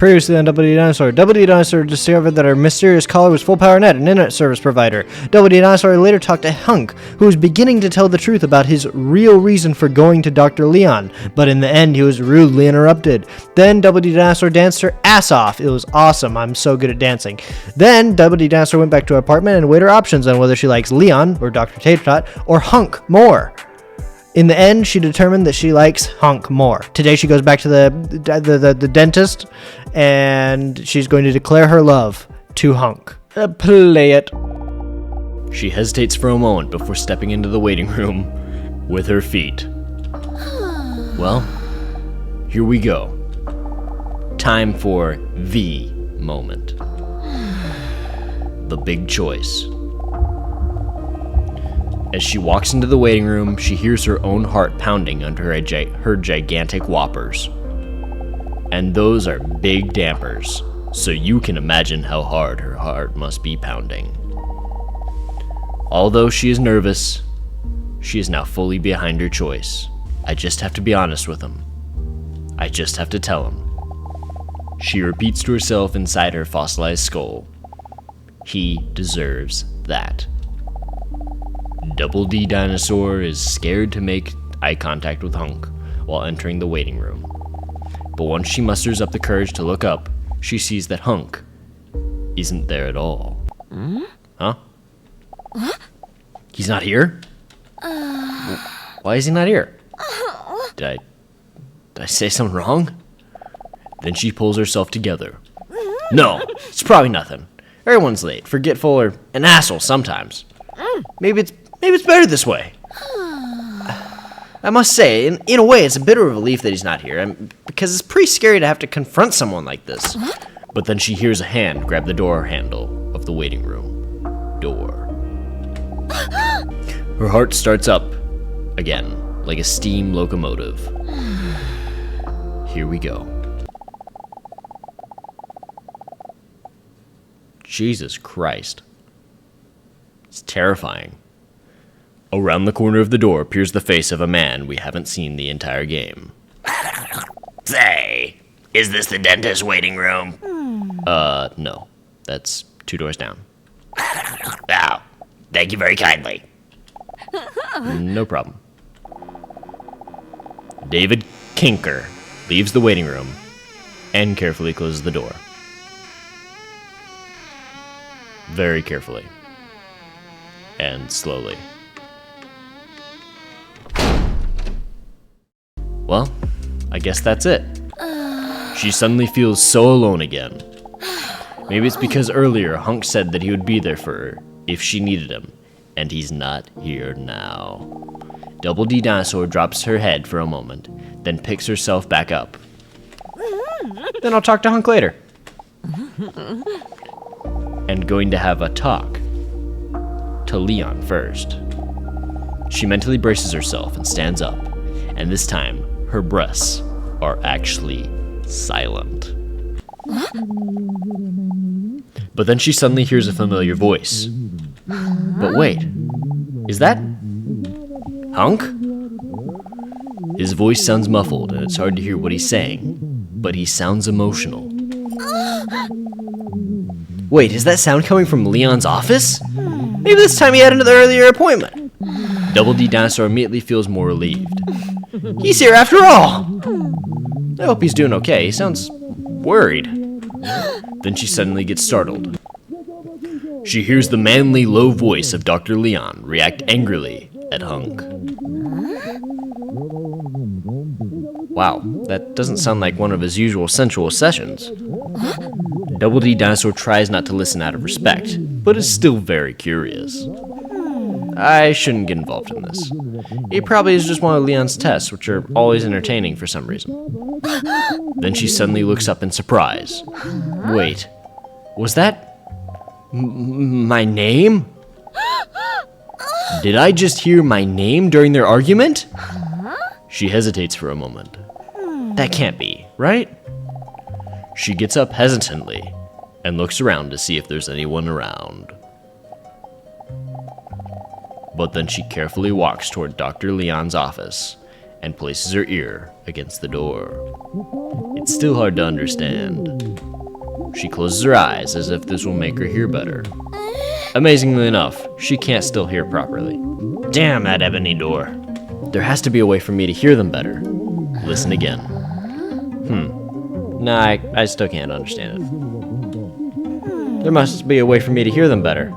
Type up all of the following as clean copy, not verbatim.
Previously on Ddinosaur, Ddinosaur discovered that her mysterious caller was Full Power Net, an internet service provider. Ddinosaur later talked to Hunk, who was beginning to tell the truth about his real reason for going to Dr. Leon, but in the end he was rudely interrupted. Then Dinosaur danced her ass off. It was awesome. I'm so good at dancing. Then Dinosaur went back to her apartment and weighed her options on whether she likes Leon, or Dr. Tater Tot, or Hunk more. In the end, she determined that she likes Hunk more. Today she goes back to the dentist, and she's going to declare her love to Hunk. Play it. She hesitates for a moment before stepping into the waiting room with her feet. Well, here we go. Time for the moment. The big choice. As she walks into the waiting room, she hears her own heart pounding under her gigantic whoppers. And those are big dampers, so you can imagine how hard her heart must be pounding. Although she is nervous, she is now fully behind her choice. I just have to be honest with him. I just have to tell him. She repeats to herself inside her fossilized skull. He deserves that. Double D Dinosaur is scared to make eye contact with Hunk while entering the waiting room. But once she musters up the courage to look up, she sees that Hunk isn't there at all. Huh? He's not here? Why is he not here? Did I say something wrong? Then she pulls herself together. No, it's probably nothing. Everyone's late, forgetful, or an asshole sometimes. Maybe it's better this way. I must say, in a way, it's a bit of a relief that he's not here, because it's pretty scary to have to confront someone like this. But then she hears a hand grab the door handle of the waiting room door. Her heart starts up again, like a steam locomotive. Here we go. Jesus Christ. It's terrifying. Around the corner of the door appears the face of a man we haven't seen the entire game. Say, is this the dentist waiting room? No. That's 2 doors down. Wow, thank you very kindly. No problem. David Kinker leaves the waiting room and carefully closes the door. Very carefully. And slowly. Well, I guess that's it. She suddenly feels so alone again. Maybe it's because earlier Hunk said that he would be there for her if she needed him, and he's not here now. Double D Dinosaur drops her head for a moment, then picks herself back up. Then I'll talk to Hunk later. And going to have a talk to Leon first. She mentally braces herself and stands up, and this time her breaths are actually silent. But then she suddenly hears a familiar voice. But wait, is that Hunk? His voice sounds muffled and it's hard to hear what he's saying, but he sounds emotional. Wait, is that sound coming from Leon's office? Maybe this time he had another earlier appointment. Double D Dinosaur immediately feels more relieved. He's here after all! I hope he's doing okay. He sounds worried. Then she suddenly gets startled. She hears the manly, low voice of Dr. Leon react angrily at Hunk. Wow, that doesn't sound like one of his usual sensual sessions. Double D Dinosaur tries not to listen out of respect, but is still very curious. I shouldn't get involved in this. It probably is just one of Leon's tests, which are always entertaining for some reason. Then she suddenly looks up in surprise. Wait, was that my name? Did I just hear my name during their argument? She hesitates for a moment. That can't be, right? She gets up hesitantly and looks around to see if there's anyone around. But then she carefully walks toward Dr. Leon's office and places her ear against the door. It's still hard to understand. She closes her eyes as if this will make her hear better. Amazingly enough, she can't still hear properly. Damn that ebony door. There has to be a way for me to hear them better. Listen again. Nah, I still can't understand it. There must be a way for me to hear them better.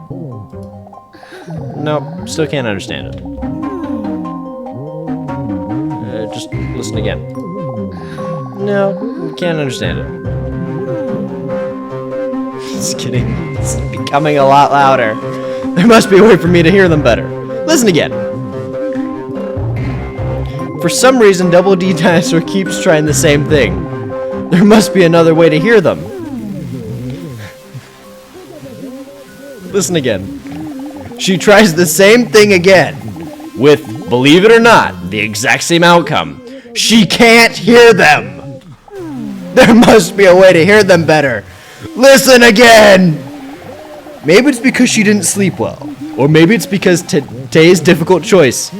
Nope, still can't understand it. Just listen again. No, can't understand it. Just kidding. It's becoming a lot louder. There must be a way for me to hear them better. Listen again. For some reason, Double D Dinosaur keeps trying the same thing. There must be another way to hear them. Listen again. She tries the same thing again, with, believe it or not, the exact same outcome. She can't hear them. There must be a way to hear them better. Listen again. Maybe it's because she didn't sleep well, or maybe it's because today's difficult choice,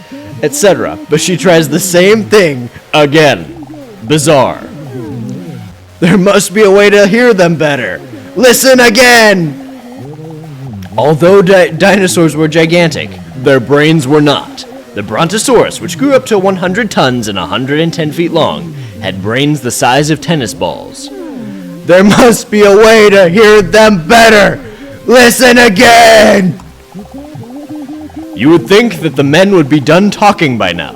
etc. But she tries the same thing again. Bizarre. There must be a way to hear them better. Listen again. Although dinosaurs were gigantic, their brains were not. The Brontosaurus, which grew up to 100 tons and 110 feet long, had brains the size of tennis balls. There must be a way to hear them better. Listen again! You would think that the men would be done talking by now,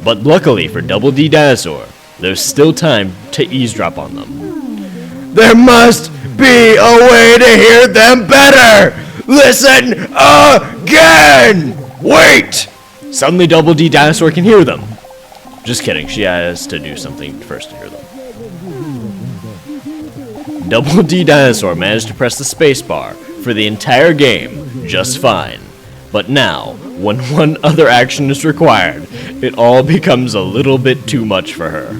but luckily for Double D Dinosaur, there's still time to eavesdrop on them. There must be a way to hear them better! Listen again! Wait! Suddenly Double D Dinosaur can hear them. Just kidding, she has to do something first to hear them. Double D Dinosaur managed to press the spacebar for the entire game just fine. But now, when one other action is required, it all becomes a little bit too much for her.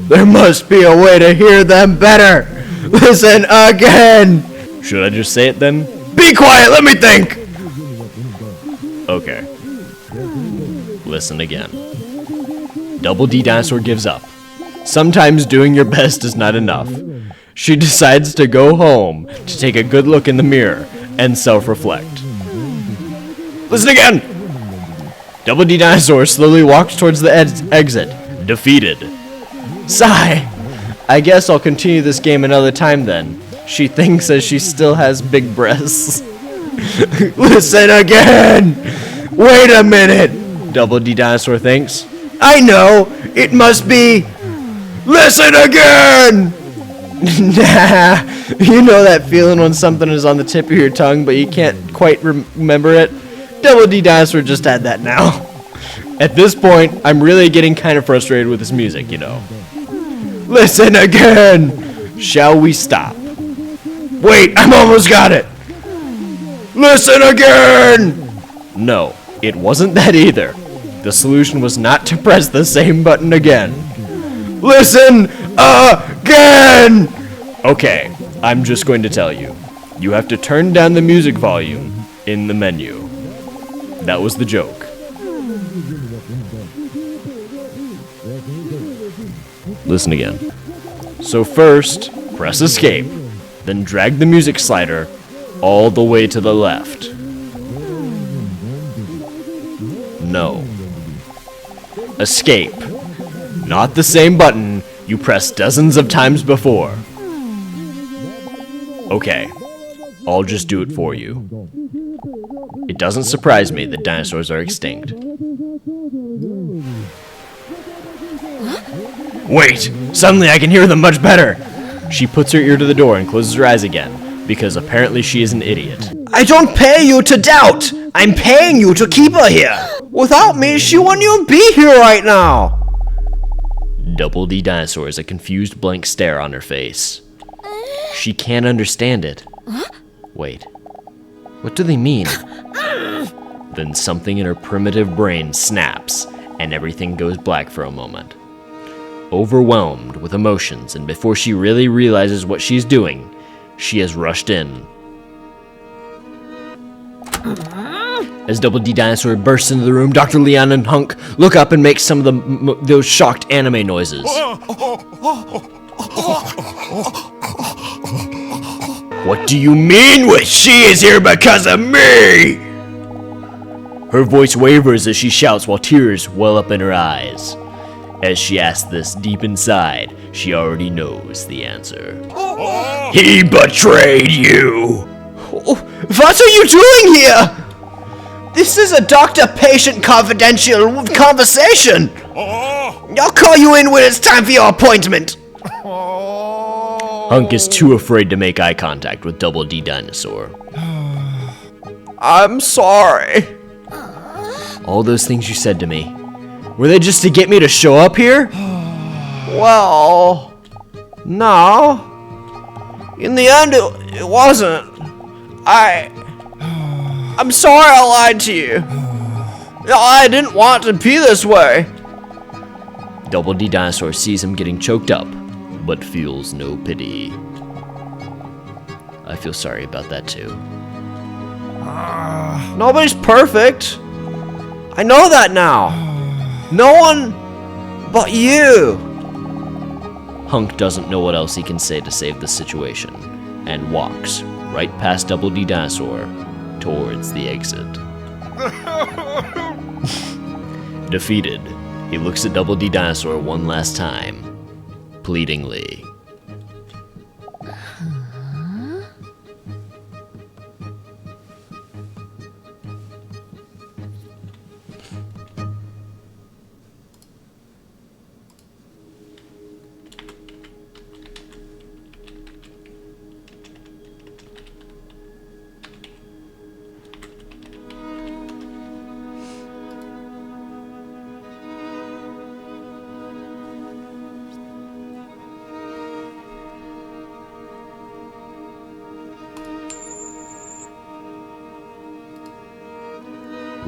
There must be a way to hear them better! Listen again! Should I just say it then? Be quiet, let me think! Okay. Listen again. Double D Dinosaur gives up. Sometimes doing your best is not enough. She decides to go home to take a good look in the mirror and self-reflect. Listen again! Double D Dinosaur slowly walks towards the exit, defeated. Sigh. I guess I'll continue this game another time then. She thinks as she still has big breasts. Listen again! Wait a minute! Double D Dinosaur thinks. I know! It must be... Listen again! Nah, you know that feeling when something is on the tip of your tongue but you can't quite remember it? Double D Dinosaur just had that now. At this point, I'm really getting kind of frustrated with this music, you know. Listen again! Shall we stop? Wait, I'm almost got it! Listen again! No, it wasn't that either. The solution was not to press the same button again. Listen again! Okay, I'm just going to tell you. You have to turn down the music volume in the menu. That was the joke. Listen again. So first, press escape, then drag the music slider all the way to the left. No. Escape. Not the same button you pressed dozens of times before. Okay, I'll just do it for you. It doesn't surprise me that dinosaurs are extinct. Wait! Suddenly I can hear them much better! She puts her ear to the door and closes her eyes again, because apparently she is an idiot. I don't pay you to doubt! I'm paying you to keep her here! Without me, she wouldn't even be here right now! Double D Dinosaur has a confused blank stare on her face. She can't understand it. Wait. What do they mean? Then something in her primitive brain snaps, and everything goes black for a moment. Overwhelmed with emotions, and before she really realizes what she's doing, she has rushed in. As Double D Dinosaur bursts into the room, Dr. Leon and Hunk look up and make some of those shocked anime noises. What do you mean with she is here because of me? Her voice wavers as she shouts while tears well up in her eyes. As she asks this deep inside, she already knows the answer. He betrayed you! What are you doing here? This is a doctor-patient confidential conversation. I'll call you in when it's time for your appointment. Hunk is too afraid to make eye contact with Double D Dinosaur. I'm sorry. All those things you said to me, were they just to get me to show up here? Well, no. In the end, it wasn't. I'm sorry I lied to you. I didn't want to be this way. Double D Dinosaur sees him getting choked up, but feels no pity. I feel sorry about that too. Nobody's perfect. I know that now. No one but you. Hunk doesn't know what else he can say to save the situation, and walks right past Double D Dinosaur towards the exit. Defeated, he looks at Double D Dinosaur one last time, pleadingly.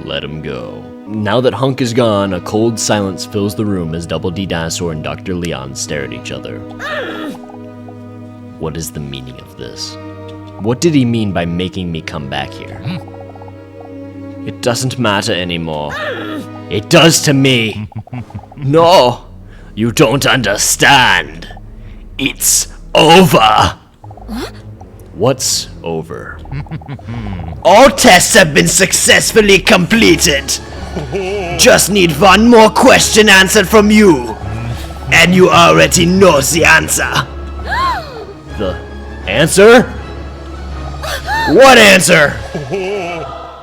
Let him go. Now that Hunk is gone, a cold silence fills the room as Double D Dinosaur and Dr. Leon stare at each other. What is the meaning of this? What did he mean by making me come back here? It doesn't matter anymore. It does to me. No, you don't understand. It's over. What's over? All tests have been successfully completed. Just need one more question answered from you. And you already know the answer. The answer? What answer?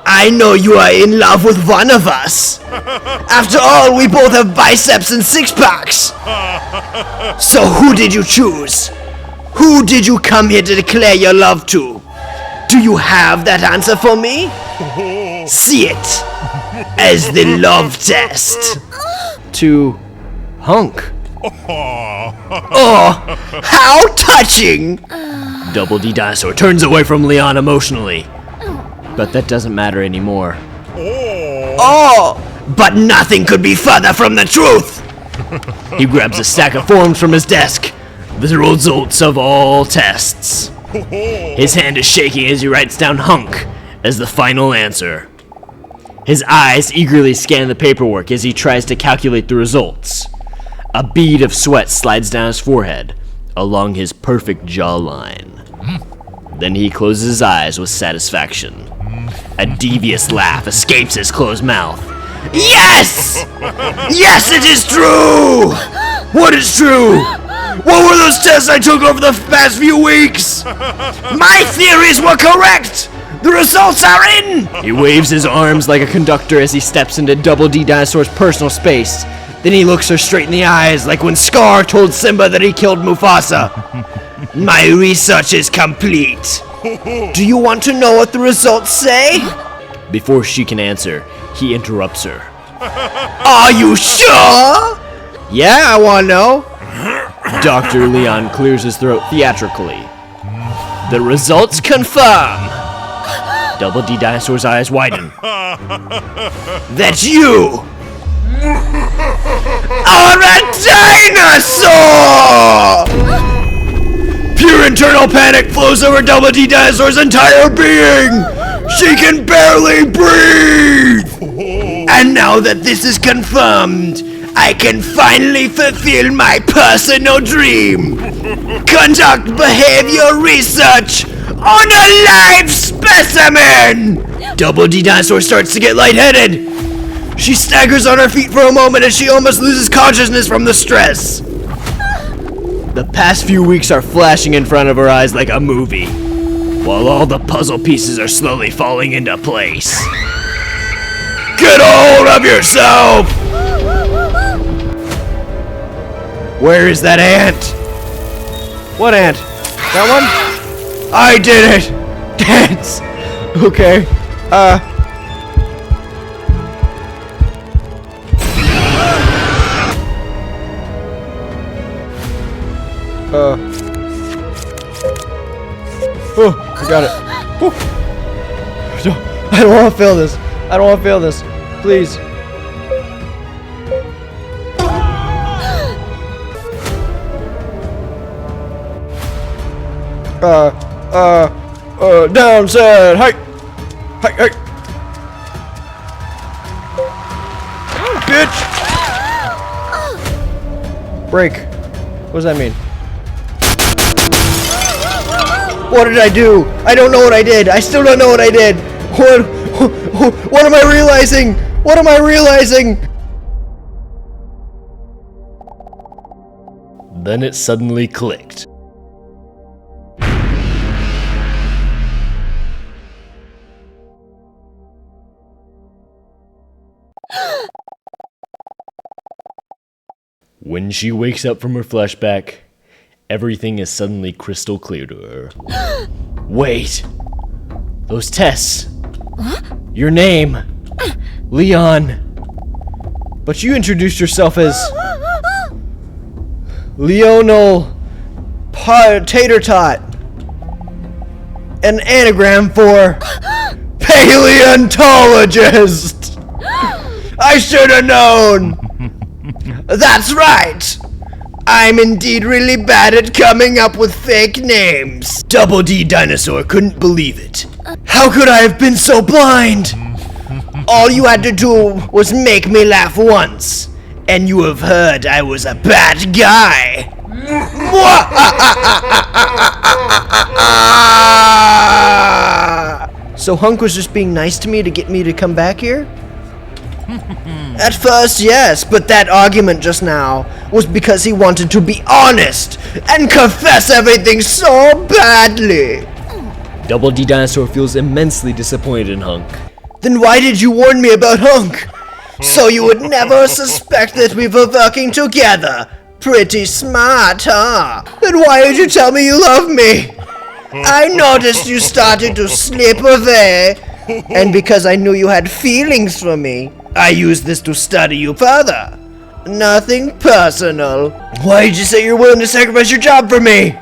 I know you are in love with one of us. After all, we both have biceps and six-packs. So who did you choose? Who did you come here to declare your love to? Do you have that answer for me? See it as the love test. To Hunk. Oh, how touching! Double D Dinosaur turns away from Leon emotionally. But that doesn't matter anymore. Oh, but nothing could be further from the truth. He grabs a stack of forms from his desk. The results of all tests. His hand is shaking as he writes down Hunk as the final answer. His eyes eagerly scan the paperwork as he tries to calculate the results. A bead of sweat slides down his forehead, along his perfect jawline. Then he closes his eyes with satisfaction. A devious laugh escapes his closed mouth. Yes! Yes, it is true! What is true? What were those tests I took over the past few weeks? My theories were correct! The results are in! He waves his arms like a conductor as he steps into Double D Dinosaur's personal space. Then he looks her straight in the eyes like when Scar told Simba that he killed Mufasa. My research is complete. Do you want to know what the results say? Before she can answer, he interrupts her. Are you sure? Yeah, I want to know. Dr. Leon clears his throat theatrically. The results confirm. Double D Dinosaur's eyes widen. That you are a dinosaur! Pure internal panic flows over Double D Dinosaur's entire being. She can barely breathe. And now that this is confirmed, I can finally fulfill my personal dream. Conduct behavior research on a live specimen. Double D Dinosaur starts to get lightheaded. She staggers on her feet for a moment as she almost loses consciousness from the stress. The past few weeks are flashing in front of her eyes like a movie, while all the puzzle pieces are slowly falling into place. Get a hold of yourself! Where is that ant? What ant? That one? I did it! Dance! Okay. Oh, I got it. Whew. I don't want to fail this. I don't want to fail this. Please. Down, set, height. Height. Bitch. Break. What does that mean? What did I do? I don't know what I did. I still don't know what I did. What am I realizing? What am I realizing? Then it suddenly clicked. When she wakes up from her flashback, everything is suddenly crystal clear to her. Wait! Those tests! Your name! Leon! But you introduced yourself as Leonel Tater Tot. An anagram for paleontologist! I should have known! That's right! I'm indeed really bad at coming up with fake names. Double D Dinosaur couldn't believe it. How could I have been so blind? All you had to do was make me laugh once, and you have heard I was a bad guy. So Hunk was just being nice to me to get me to come back here? At first, yes, but that argument just now was because he wanted to be honest and confess everything so badly. Double D Dinosaur feels immensely disappointed in Hunk. Then why did you warn me about Hunk? So you would never suspect that we were working together. Pretty smart, huh? Then why did you tell me you love me? I noticed you started to slip away, and because I knew you had feelings for me, I used this to study you further. Nothing personal. Why did you say you're willing to sacrifice your job for me?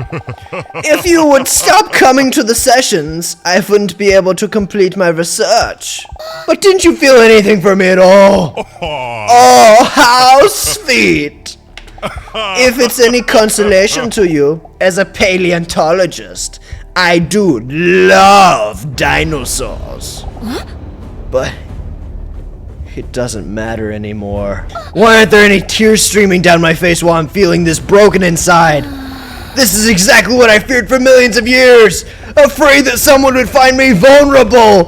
If you would stop coming to the sessions, I wouldn't be able to complete my research. But didn't you feel anything for me at all? Oh, how sweet. If it's any consolation to you, as a paleontologist, I do love dinosaurs. But it doesn't matter anymore. Why aren't there any tears streaming down my face while I'm feeling this broken inside? This is exactly what I feared for millions of years. Afraid that someone would find me vulnerable.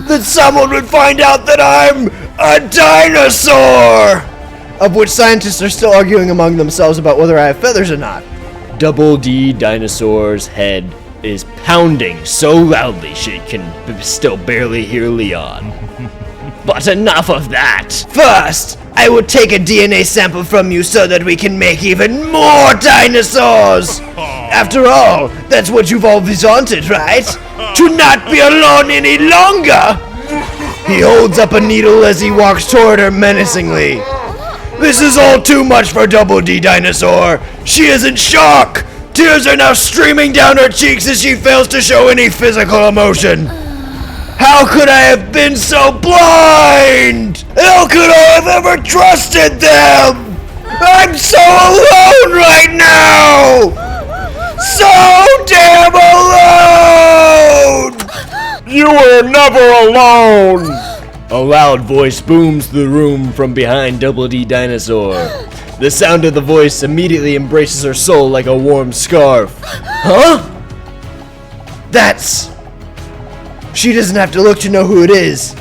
That someone would find out that I'm a dinosaur. Of which scientists are still arguing among themselves about whether I have feathers or not. Double D Dinosaur's head is pounding so loudly she can still barely hear Leon. But enough of that! First, I will take a DNA sample from you so that we can make even more dinosaurs! After all, that's what you've always wanted, right? To not be alone any longer! He holds up a needle as he walks toward her menacingly. This is all too much for Double D Dinosaur! She is in shock! Tears are now streaming down her cheeks as she fails to show any physical emotion. How could I have been so blind? How could I have ever trusted them? I'm so alone right now! So damn alone! You were never alone! A loud voice booms through the room from behind Double D Dinosaur. The sound of the voice immediately embraces her soul like a warm scarf. Huh? That's... She doesn't have to look to know who it is,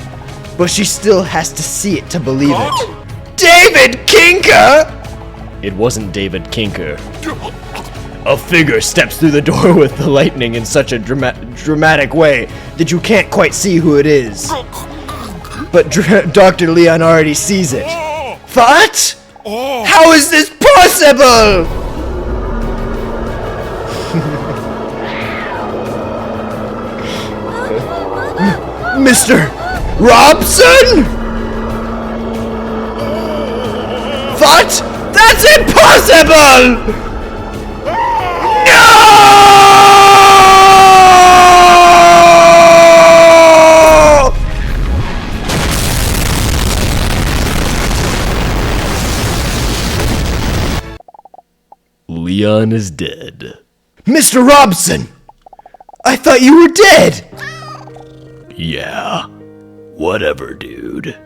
but she still has to see it to believe it. David Kinker! It wasn't David Kinker. A figure steps through the door with the lightning in such a dramatic way that you can't quite see who it is. But Dr. Leon already sees it. What? How is this possible? Mr. Robson? What? That's impossible! No! Leon is dead. Mr. Robson! I thought you were dead! Yeah. Whatever, dude.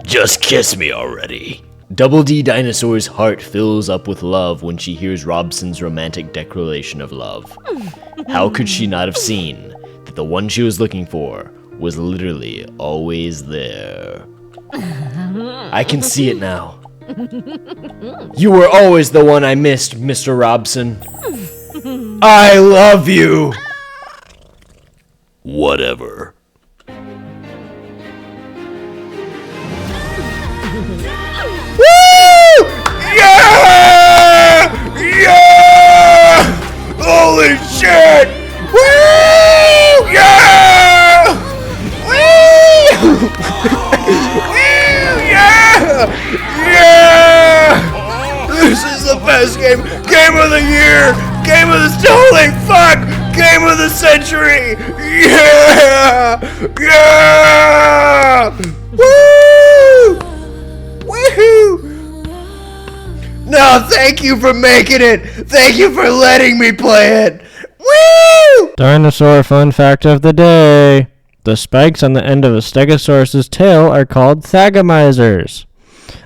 Just kiss me already. Double D Dinosaur's heart fills up with love when she hears Robson's romantic declaration of love. How could she not have seen that the one she was looking for was literally always there? I can see it now. You were always the one I missed, Mr. Robson. I love you! Whatever. Woo! Yeah! Yeah! Holy shit! Woo! Yeah! Woo! Woo! Yeah! Yeah! This is the best game! Game of the year! Game of the holy fuck! Game of the century! Yeah! Yeah! Woo! Woohoo! No, thank you for making it! Thank you for letting me play it! Woo! Dinosaur fun fact of the day. The spikes on the end of a stegosaurus's tail are called thagomizers.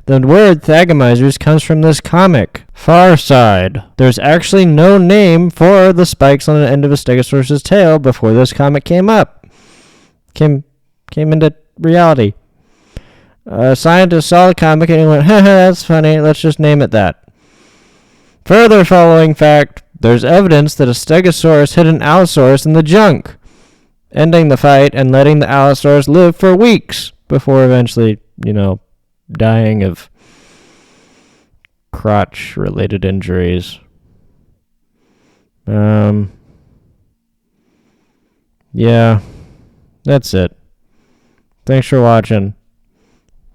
The word thagomizers comes from this comic, Far Side. There's actually no name for the spikes on the end of a stegosaurus's tail before this comic came into reality. A scientist saw the comic and he went, haha, that's funny, let's just name it that. Further following fact, there's evidence that a stegosaurus hit an allosaurus in the junk, ending the fight and letting the allosaurus live for weeks before eventually, dying of crotch-related injuries. Yeah, that's it. Thanks for watching.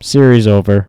Series over.